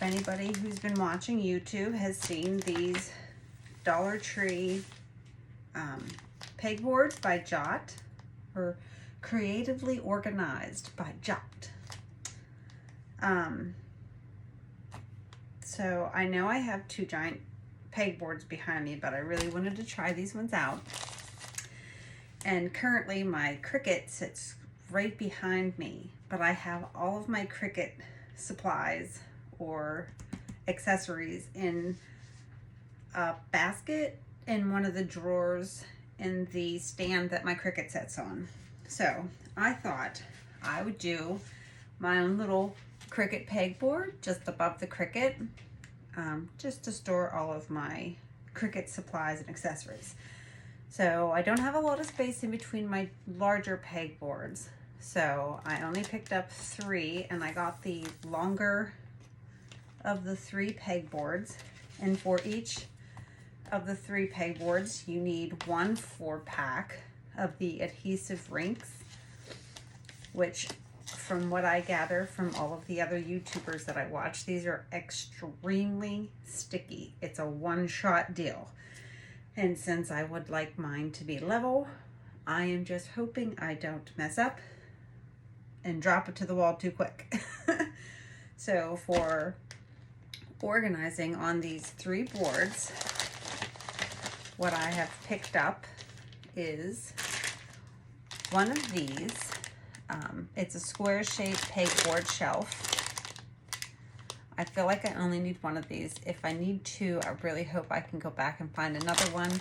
anybody who's been watching YouTube has seen these Dollar Tree pegboards by Jot, or Creatively Organized by Jot. So I know I have two giant pegboards behind me, but I really wanted to try these ones out. And currently my Cricut sits right behind me, but I have all of my Cricut supplies or accessories in a basket in one of the drawers in the stand that my Cricut sits on. So I thought I would do my own little Cricut pegboard just above the Cricut, just to store all of my Cricut supplies and accessories. So I don't have a lot of space in between my larger pegboards, so I only picked up 3, and I got the longer of the 3 pegboards. And for each of the 3 pegboards, you need 1 4-pack of the adhesive rinks, which, from what I gather from all of the other YouTubers that I watch, these are extremely sticky. It's a one-shot deal. And since I would like mine to be level, I am just hoping I don't mess up and drop it to the wall too quick. So for organizing on these 3 boards, what I have picked up is one of these. It's a square shaped pegboard shelf. I feel like I only need 1 of these. If I need 2, I really hope I can go back and find another one.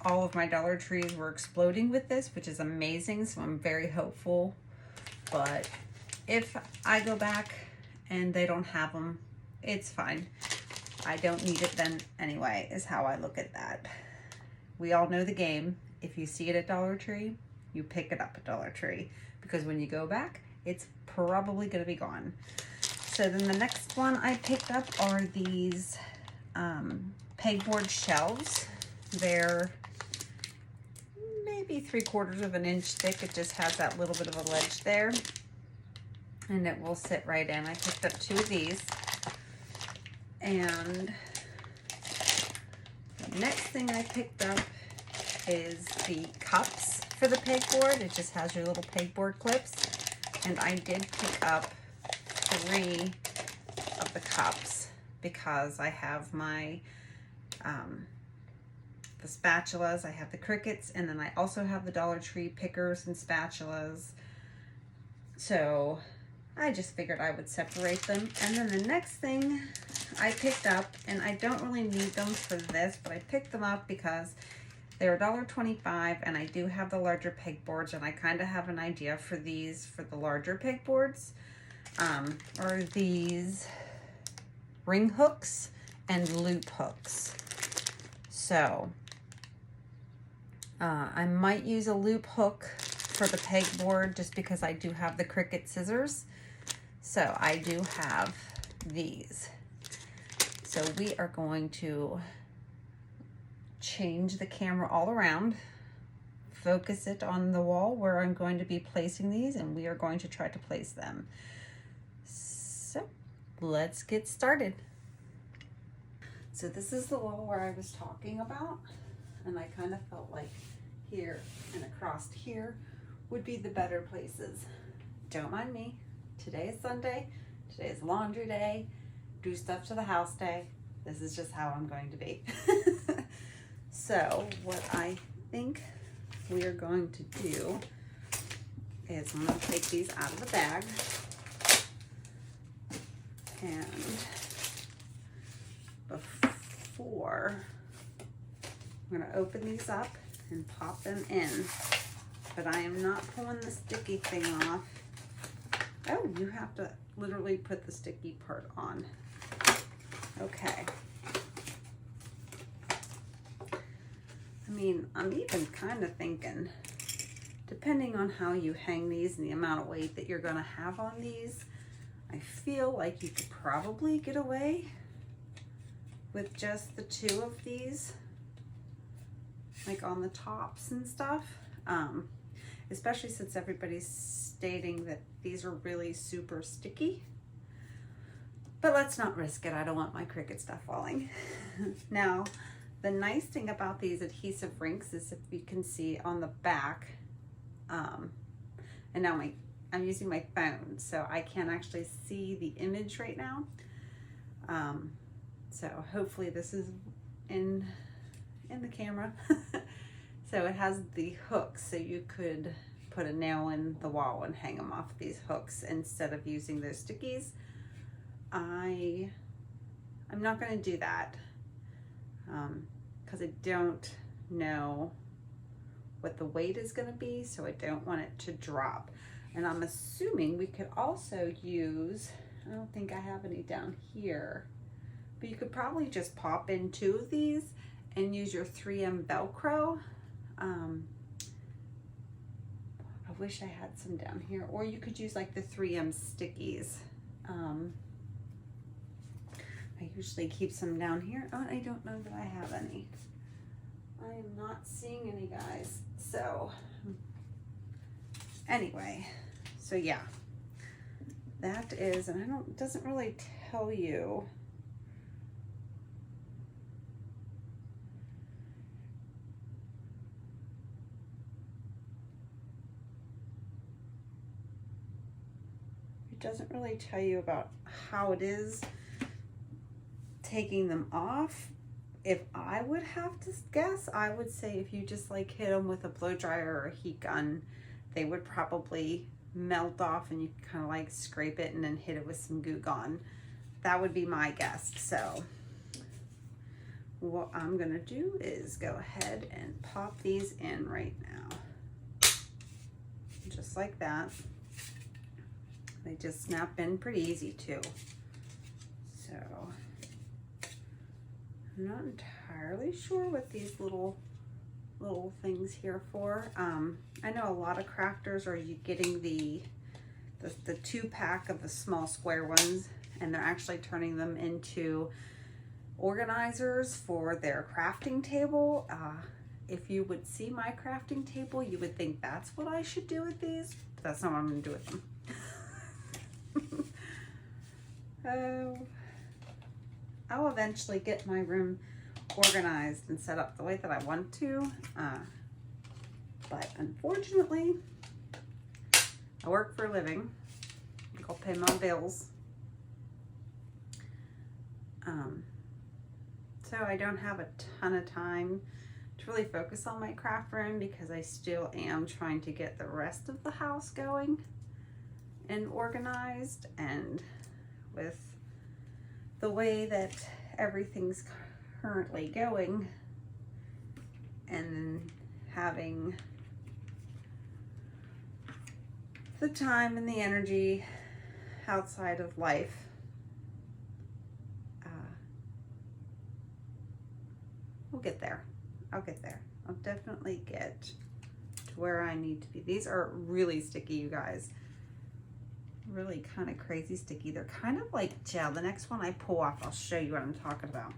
All of my Dollar Trees were exploding with this, which is amazing, so I'm very hopeful. But if I go back and they don't have them, it's fine. I don't need it then anyway, is how I look at that. We all know the game. If you see it at Dollar Tree, you pick it up at Dollar Tree, because when you go back, it's probably going to be gone. So then the next one I picked up are these pegboard shelves. They're maybe 3/4 of an inch thick. It just has that little bit of a ledge there, and it will sit right in. I picked up 2 of these. And the next thing I picked up is the cups for the pegboard. It just has your little pegboard clips. And I did pick up 3 of the cups because I have my the spatulas, I have the Cricuts, and then I also have the Dollar Tree pickers and spatulas. So I just figured I would separate them. And then the next thing I picked up, and I don't really need them for this, but I picked them up because they're $1.25, and I do have the larger pegboards, and I kind of have an idea for these for the larger pegboards. Are these ring hooks and loop hooks. So I might use a loop hook for the pegboard just because I do have the Cricut scissors. So I do have these. So we are going to change the camera all around, focus it on the wall where I'm going to be placing these, and we are going to try to place them. So let's get started. So this is the wall where I was talking about, and I kind of felt like here and across here would be the better places. Don't mind me. Today is Sunday. Today is laundry day. Do stuff to the house day. This is just how I'm going to be. So what I think we are going to do is I'm going to take these out of the bag, and before I'm going to open these up and pop them in, but I am not pulling the sticky thing off. Oh, you have to literally put the sticky part on. Okay. I mean, I'm even kind of thinking, depending on how you hang these and the amount of weight that you're going to have on these, I feel like you could probably get away with just the 2 of these, like on the tops and stuff, especially since everybody's stating that these are really super sticky. But let's not risk it. I don't want my Cricut stuff falling. Now, the nice thing about these adhesive rings is if you can see on the back, and now I'm using my phone, so I can't actually see the image right now. So hopefully this is in the camera. So it has the hooks, so you could put a nail in the wall and hang them off these hooks instead of using those stickies. I'm not going to do that because I don't know what the weight is going to be, so I don't want it to drop. And I'm assuming we could also use, I don't think I have any down here, but you could probably just pop in 2 of these and use your 3M Velcro. I wish I had some down here, or you could use like the 3M stickies. I usually keep some down here. Oh, I don't know that I have any. I am not seeing any, guys. So anyway, so yeah, that is, and it doesn't really tell you. It doesn't really tell you about how it is taking them off. If I would have to guess, I would say if you just like hit them with a blow dryer or a heat gun, they would probably melt off, and you kind of like scrape it and then hit it with some Goo Gone. That would be my guess. So what I'm gonna do is go ahead and pop these in right now. Just like that. They just snap in pretty easy too. So I'm not entirely sure what these little things here for. I know a lot of crafters are getting the 2-pack of the small square ones, and they're actually turning them into organizers for their crafting table. If you would see my crafting table, you would think that's what I should do with these, but that's not what I'm gonna do with them. I'll eventually get my room organized and set up the way that I want to, but unfortunately, I work for a living. I'll pay my bills. So I don't have a ton of time to really focus on my craft room because I still am trying to get the rest of the house going and organized, and with the way that everything's currently going, and having the time and the energy outside of life, we'll get there. I'll get there. I'll definitely get to where I need to be. These are really sticky, you guys. Really kind of crazy sticky. They're kind of like gel. The next one I pull off, I'll show you what I'm talking about.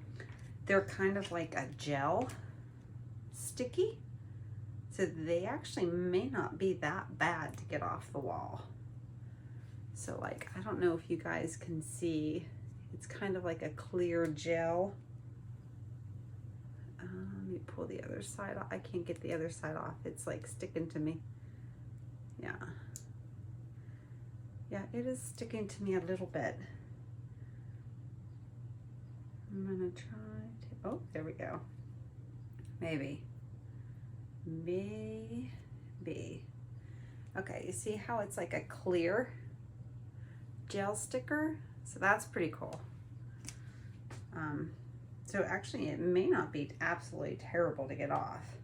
They're kind of like a gel sticky. So they actually may not be that bad to get off the wall. So like, I don't know if you guys can see, it's kind of like a clear gel. Let me pull the other side off. I can't get the other side off. It's like sticking to me. Yeah. Yeah, it is sticking to me a little bit. I'm gonna try to, oh, there we go. Maybe. Okay, you see how it's like a clear gel sticker? So that's pretty cool. So actually it may not be absolutely terrible to get off.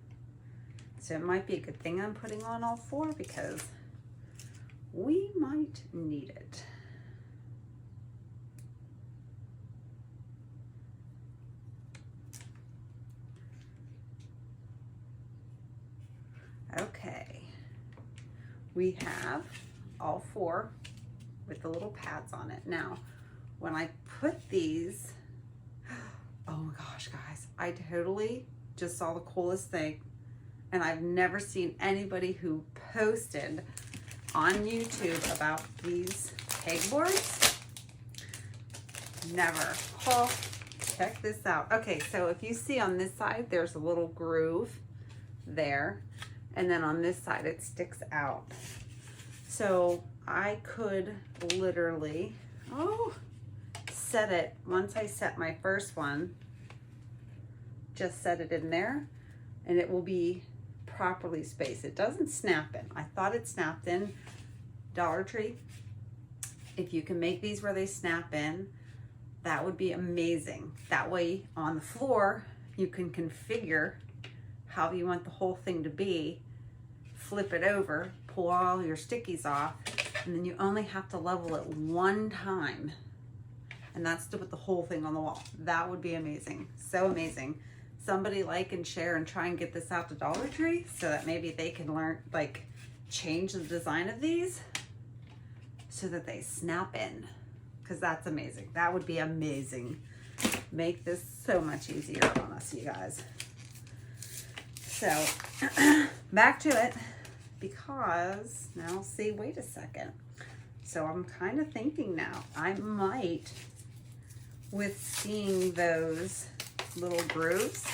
So it might be a good thing I'm putting on all 4 because we might need it. Okay, we have all 4 with the little pads on it. Now, when I put these, oh my gosh, guys, I totally just saw the coolest thing, and I've never seen anybody who posted on YouTube about these pegboards. never. Oh, check this out. Okay, so if you see on this side, there's a little groove there. And then on this side, it sticks out. So I could literally, set it, once I set my first one, just set it in there and it will be properly spaced. It doesn't snap in. I thought it snapped in. Dollar Tree, if you can make these where they snap in, that would be amazing. That way on the floor, you can configure how you want the whole thing to be, flip it over, pull all your stickies off, and then you only have to level it one time. And that's to put the whole thing on the wall. That would be amazing. So amazing. Somebody like and share and try and get this out to Dollar Tree so that maybe they can learn, like, change the design of these so that they snap in, because that's amazing. That would be amazing. Make this so much easier on us, you guys. So back to it, because now see, wait a second. So I'm kind of thinking now, I might, with seeing those little grooves,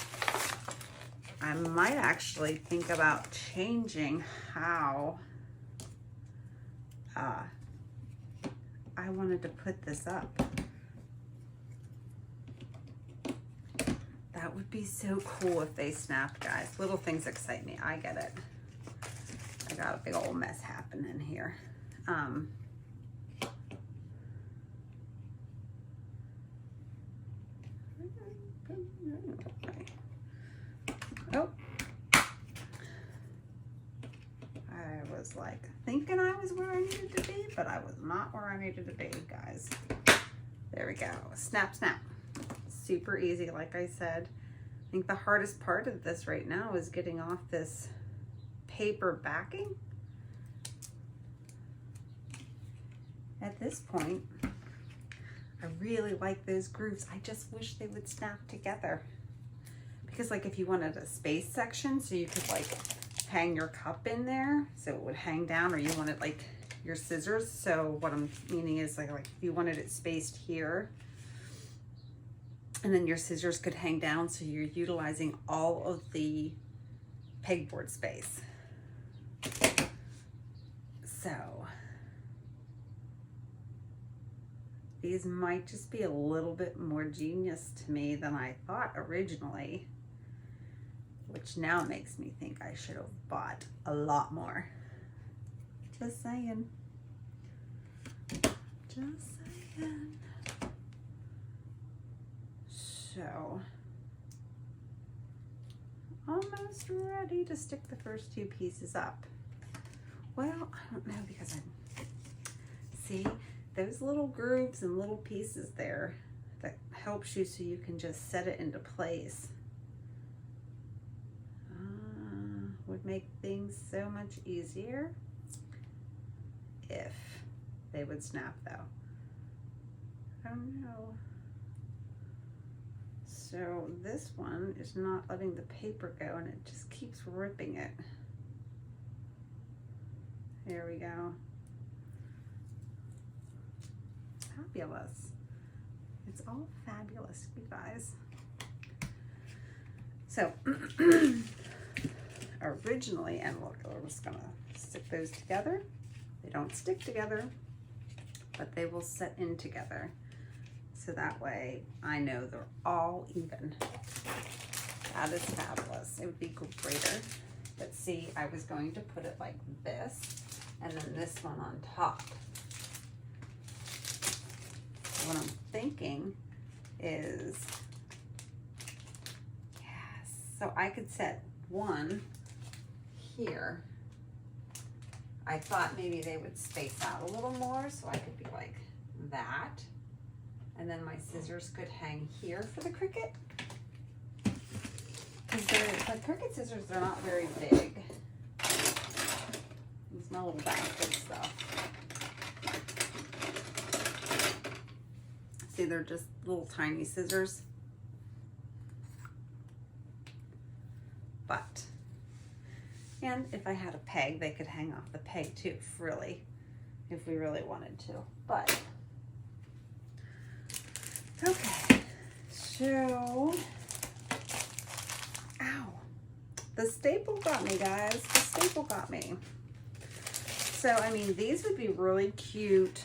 I might actually think about changing how I wanted to put this up. That would be so cool if they snapped, guys. Little things excite me. I get it. I got a big old mess happening here. Oh. I was like thinking I was where I needed to be, but I was not where I needed to be, guys. There we go. Snap, snap. Super easy, like I said. I think the hardest part of this right now is getting off this paper backing. At this point, I really like those grooves. I just wish they would snap together. Because like if you wanted a space section, so you could like hang your cup in there, so it would hang down, or you wanted like your scissors. So what I'm meaning is like if you wanted it spaced here, and then your scissors could hang down, so you're utilizing all of the pegboard space. So these might just be a little bit more genius to me than I thought originally, which now makes me think I should have bought a lot more. Just saying. Just saying. So, almost ready to stick the first two pieces up. Well, I don't know, because I see those little grooves and little pieces there that helps you so you can just set it into place. Would make things so much easier if they would snap, though. I don't know. So this one is not letting the paper go, and it just keeps ripping it. There we go. Fabulous. It's all fabulous, you guys. So originally, and look, we're just gonna stick those together. They don't stick together, but they will set in together. So that way I know they're all even. That is fabulous. It would be greater. But see, I was going to put it like this, and then this one on top. What I'm thinking is, yes, so I could set one here. I thought maybe they would space out a little more, so I could be like that. And then my scissors could hang here for the Cricut. Because the Cricut scissors, they're not very big. There's no little basket stuff. See, they're just little tiny scissors. But, and if I had a peg, they could hang off the peg too, if we really wanted to. But Okay, so, ow, the staple got me, guys. The staple got me. So, I mean, these would be really cute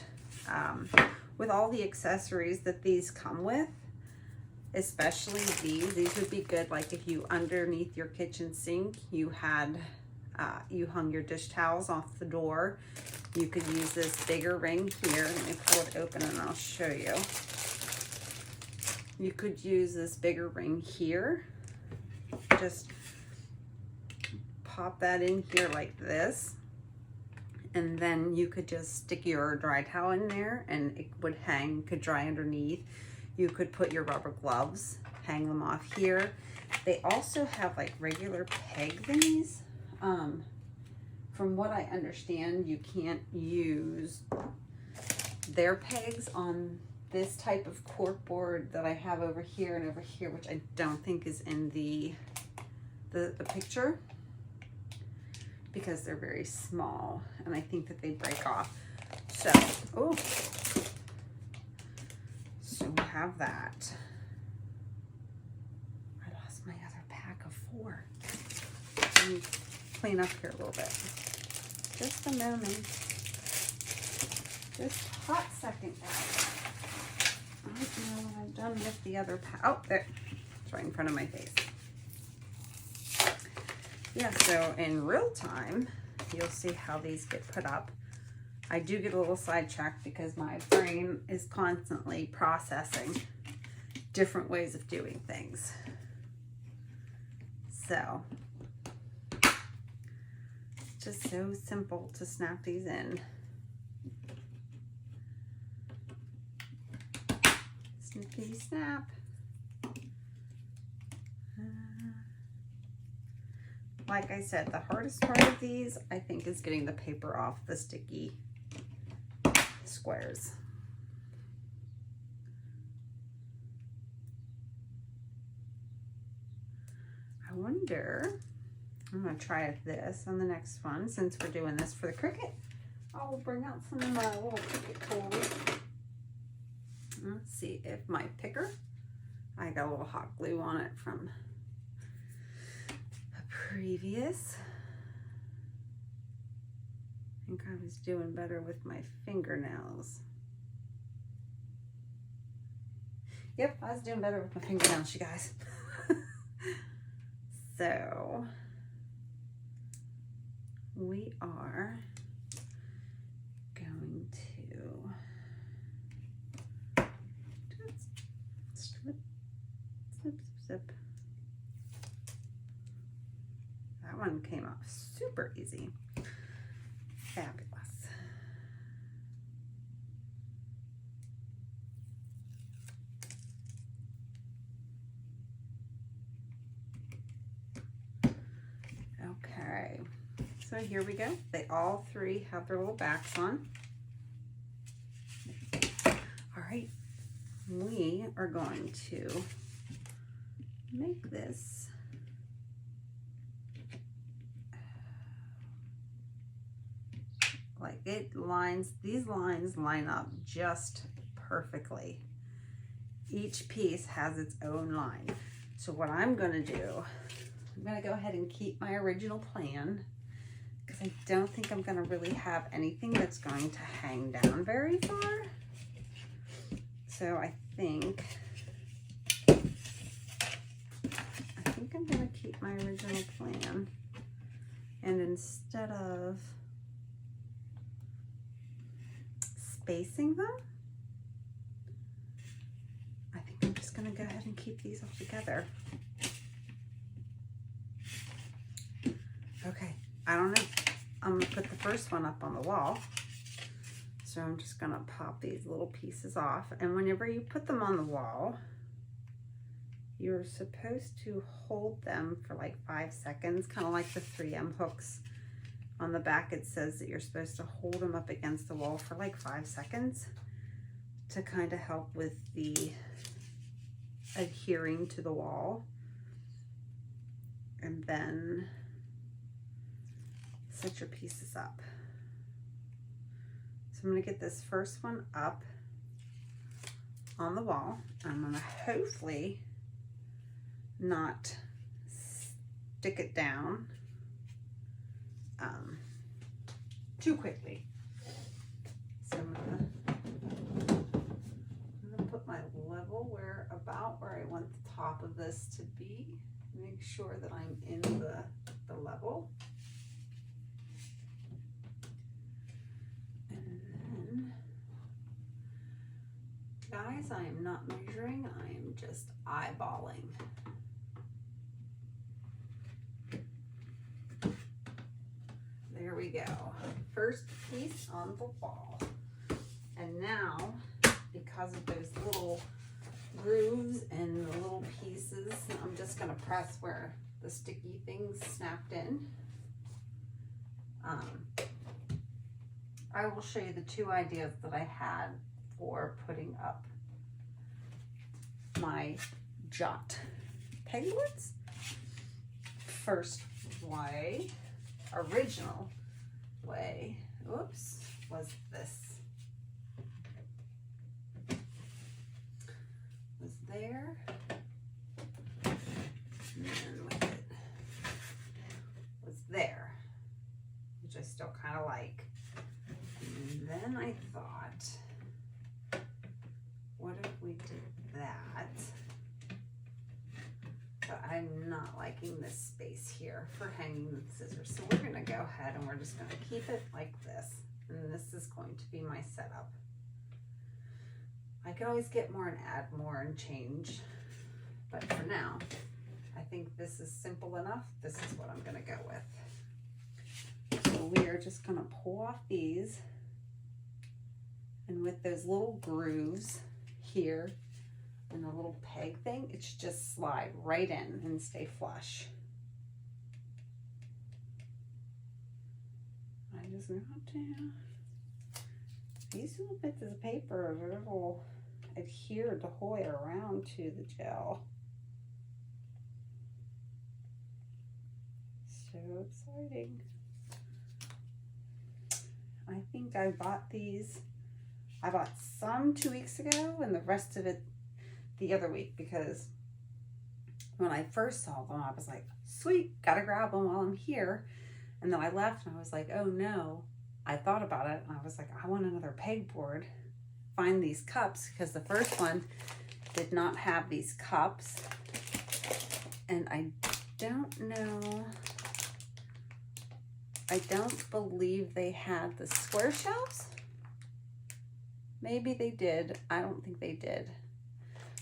with all the accessories that these come with, especially these. These would be good, like if you, underneath your kitchen sink, you had, you hung your dish towels off the door. You could use this bigger ring here. Let me pull it open and I'll show you. You could use this bigger ring here. Just pop that in here like this. And then you could just stick your dry towel in there and it would hang, could dry underneath. You could put your rubber gloves, hang them off here. They also have like regular peg thingies. From what I understand, you can't use their pegs on this type of cork board that I have over here and over here, which I don't think is in the picture, because they're very small and I think that they break off. So, oh, so we have that. I lost my other pack of 4. Let me clean up here a little bit. Just a moment. Just a hot second, guys. I don't know what I've done with the other pack. Oh, there. It's right in front of my face. Yeah, so in real time, you'll see how these get put up. I do get a little sidetracked because my brain is constantly processing different ways of doing things. So, it's just so simple to snap these in. Snippity snap. Like I said, the hardest part of these, I think, is getting the paper off the sticky squares. I wonder, I'm going to try this on the next one, since we're doing this for the Cricut. I will bring out some of my little Cricut tools. Let's see if my picker, I got a little hot glue on it from previous. I think I was doing better with my fingernails. Yep, I was doing better with my fingernails, you guys. So we are going to just snip, snip, snip. That one came off super easy. Fabulous. Okay, so here we go. They all 3 have their little backs on. All right, we are going to make this like it lines, these lines line up just perfectly. Each piece has its own line. So what I'm gonna do, I'm gonna go ahead and keep my original plan, because I don't think I'm gonna really have anything that's going to hang down very far. So I think I'm gonna keep my original plan, and instead of spacing them, I think I'm just gonna go ahead and keep these all together. Okay, I don't know, I'm gonna put the first one up on the wall. So I'm just gonna pop these little pieces off, and whenever you put them on the wall, you're supposed to hold them for like 5 seconds, kind of like the 3M hooks. On the back it says that you're supposed to hold them up against the wall for like 5 seconds to kind of help with the adhering to the wall. And then set your pieces up. So I'm gonna get this first one up on the wall. I'm gonna hopefully not stick it down too quickly. So I'm gonna put my level about where I want the top of this to be. Make sure that I'm in the level. And then, guys, I am not measuring, I am just eyeballing. There we go. First piece on the wall. And now, because of those little grooves and the little pieces, I'm just gonna press where the sticky things snapped in. I will show you the two ideas that I had for putting up my Jot pegboards. First way, original way, oops, was this. Was there, and then with it was there, which I still kind of like. And then I thought, what if we did that? But I'm not liking this space here for hanging the scissors. So we're gonna go ahead and we're just gonna keep it like this. And this is going to be my setup. I could always get more and add more and change. But for now, I think this is simple enough. This is what I'm gonna go with. So we are just gonna pull off these. And with those little grooves here and the little peg thing, it should just slide right in and stay flush. I just got to, these little bits of paper will adhere the whole way around to the gel. So exciting. I think I bought these. I bought some 2 weeks ago and the rest of it the other week, because when I first saw them, I was like, sweet, gotta grab them while I'm here. And then I left and I was like, oh no. I thought about it and I was like, I want another pegboard. Find these cups, because the first one did not have these cups. And I don't know, I don't believe they had the square shelves. Maybe they did. I don't think they did.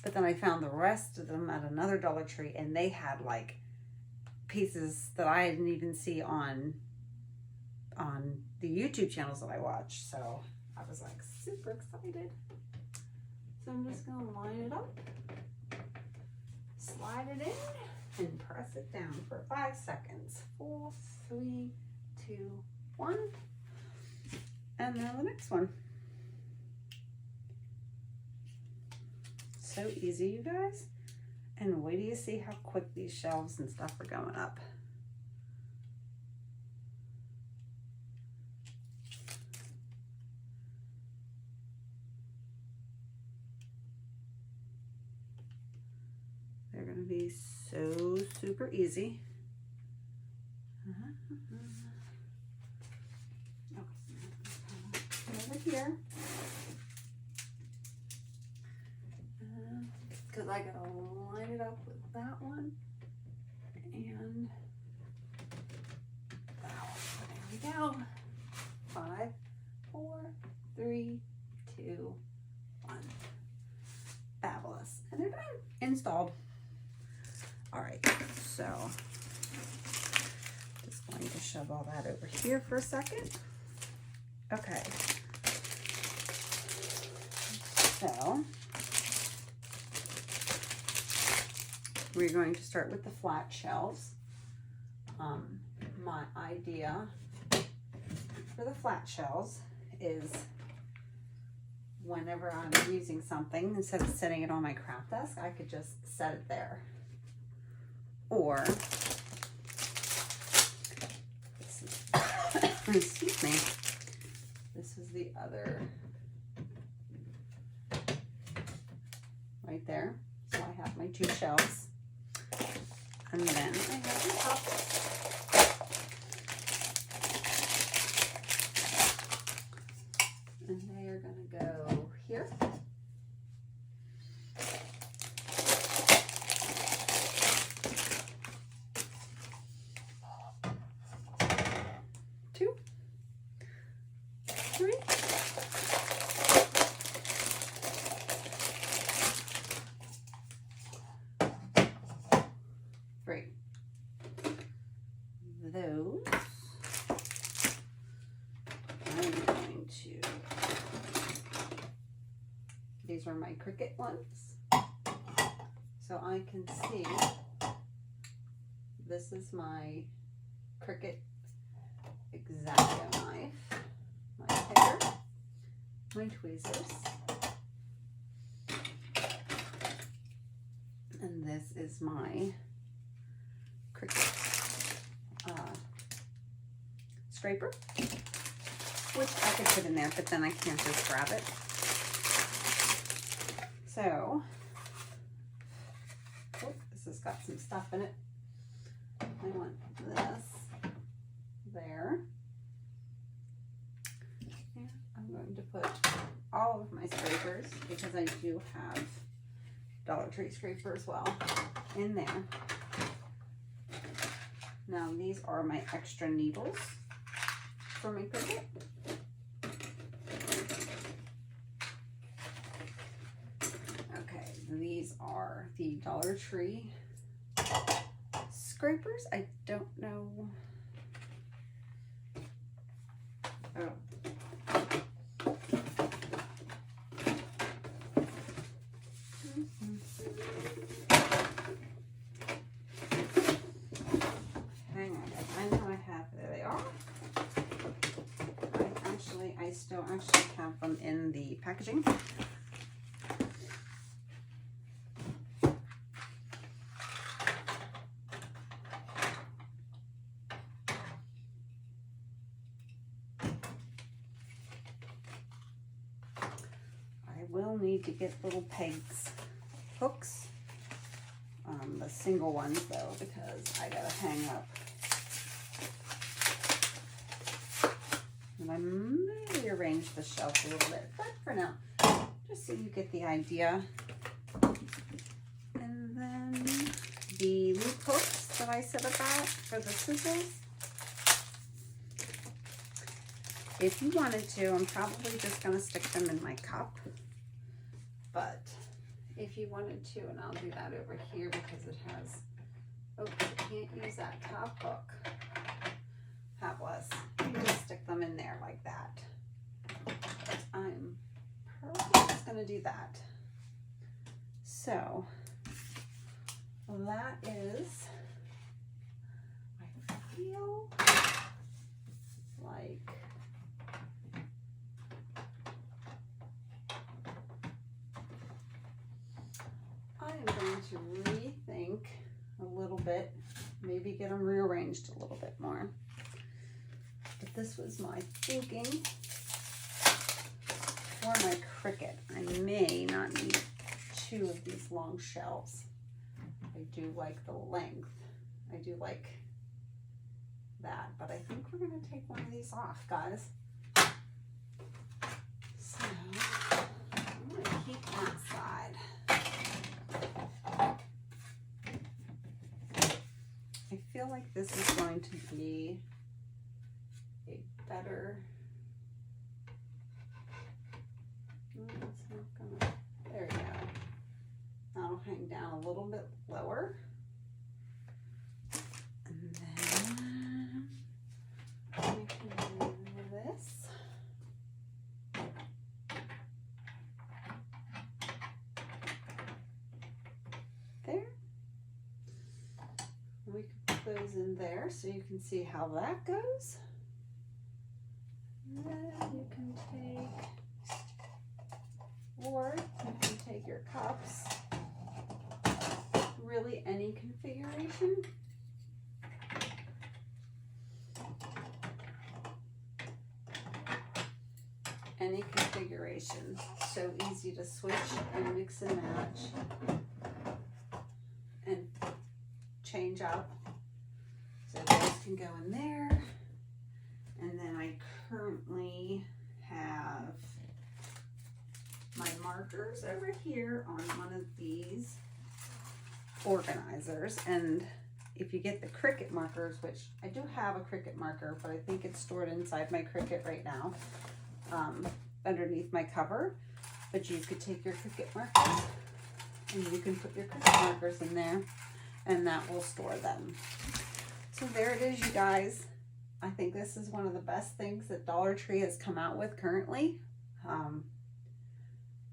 But then I found the rest of them at another Dollar Tree, and they had like pieces that I didn't even see on the YouTube channels that I watch. So I was like super excited. So I'm just gonna line it up, slide it in, and press it down for 5 seconds. 4, 3, 2, 1. And then the next one. So easy, you guys. And wait till you see how quick these shelves and stuff are going up. They're going to be so super easy. Over here. Because I gotta line it up with that one and that one. There we go. 5, 4, 3, 2, 1. Fabulous. And they're done. Installed. All right, so just going to shove all that over here for a second. Okay. So we're going to start with the flat shelves. My idea for the flat shelves is whenever I'm using something, instead of setting it on my craft desk, I could just set it there. Or, excuse me, this is the other there. So I have my 2 shelves. And then I have the cups. And they are going to go here. Two, three. Those I'm going to, these are my Cricut ones, so I can see this is my Cricut X-Acto knife, my picker, my tweezers, and this is my Cricut scraper, which I could put in there, but then I can't just grab it. So, oh, this has got some stuff in it. I want this there. And I'm going to put all of my scrapers, because I do have Dollar Tree scraper as well, in there. Now these are my extra needles for my Cricut. Okay, these are the Dollar Tree scrapers. I don't know. Oh. Hang on, I know I have, there they are. I still actually have them in the packaging. I will need to get little pegs, hooks, the single ones though, because I gotta hang up. And I may rearrange the shelf a little bit, but for now, just so you get the idea. And then the loop hooks that I said about for the scissors. If you wanted to, I'm probably just going to stick them in my cup. But if you wanted to, and I'll do that over here because it has, oh, you can't use that top hook. That was, you can just stick them in there like that. But I'm probably just going to do that. So that is, I feel like I am going to rethink a little bit, maybe get them rearranged a little bit more. But this was my thinking for my Cricut. I may not need 2 of these long shelves. I do like the length. I do like that, but I think we're going to take one of these off, guys. So I'm going to keep that side. I feel like this is going to be a better, it's not gonna, there you go. That'll hang down a little bit lower. And then we can do this. There. We can put those in there so you can see how that goes. And then you can take, or you can take your cups, really any configuration. any configuration. So easy to switch and mix and match and change up. So those can go in there. And then I currently have my markers over here on one of these organizers. And if you get the Cricut markers, which I do have a Cricut marker, but I think it's stored inside my Cricut right now, underneath my cover. But you could take your Cricut markers and you can put your Cricut markers in there, and that will store them. So there it is, you guys. I think this is one of the best things that Dollar Tree has come out with currently.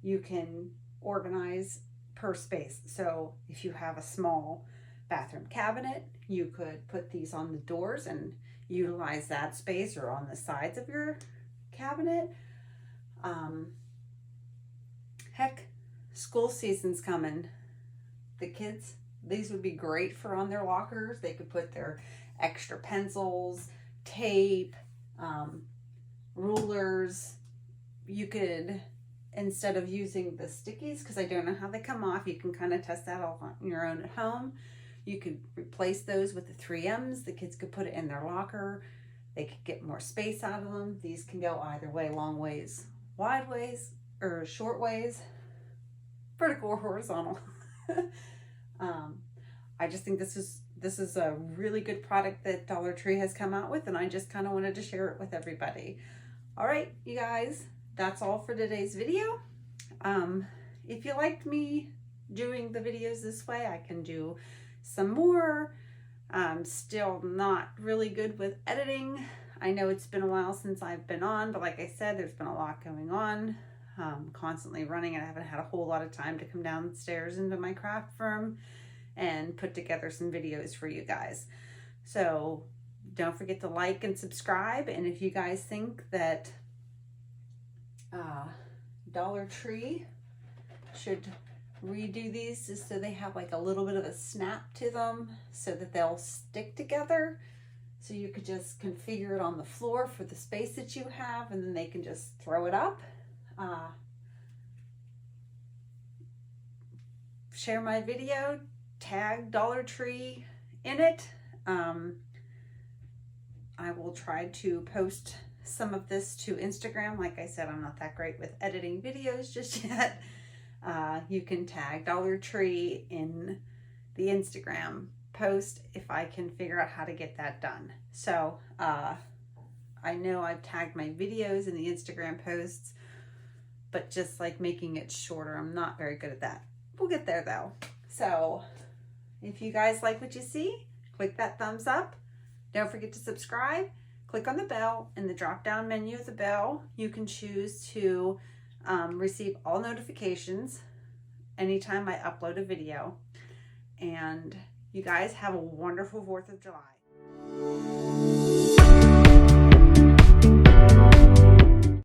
You can organize per space. So if you have a small bathroom cabinet, you could put these on the doors and utilize that space, or on the sides of your cabinet. Heck, school season's coming. The kids, these would be great for on their lockers. They could put their extra pencils, tape, rulers. You could, instead of using the stickies, because I don't know how they come off, you can kind of test that all on your own at home. You could replace those with the 3Ms. The kids could put it in their locker. They could get more space out of them. These can go either way, long ways, wide ways, or short ways, vertical or horizontal. I just think this is a really good product that Dollar Tree has come out with, and I just kind of wanted to share it with everybody. All right, you guys, that's all for today's video. If you liked me doing the videos this way, I can do some more. I'm still not really good with editing. I know it's been a while since I've been on, but like I said, there's been a lot going on. Constantly running, and I haven't had a whole lot of time to come downstairs into my craft firm and put together some videos for you guys. So don't forget to like and subscribe. And if you guys think that Dollar Tree should redo these just so they have like a little bit of a snap to them so that they'll stick together, so you could just configure it on the floor for the space that you have, and then they can just throw it up. Share my video, tag Dollar Tree in it. I will try to post some of this to Instagram. Like I said, I'm not that great with editing videos just yet. You can tag Dollar Tree in the Instagram post if I can figure out how to get that done. So I know I've tagged my videos in the Instagram posts, but just like making it shorter, I'm not very good at that. We'll get there though. So if you guys like what you see, click that thumbs up. Don't forget to subscribe. Click on the bell. In the drop down menu of the bell, you can choose to receive all notifications anytime I upload a video. And you guys have a wonderful 4th of July.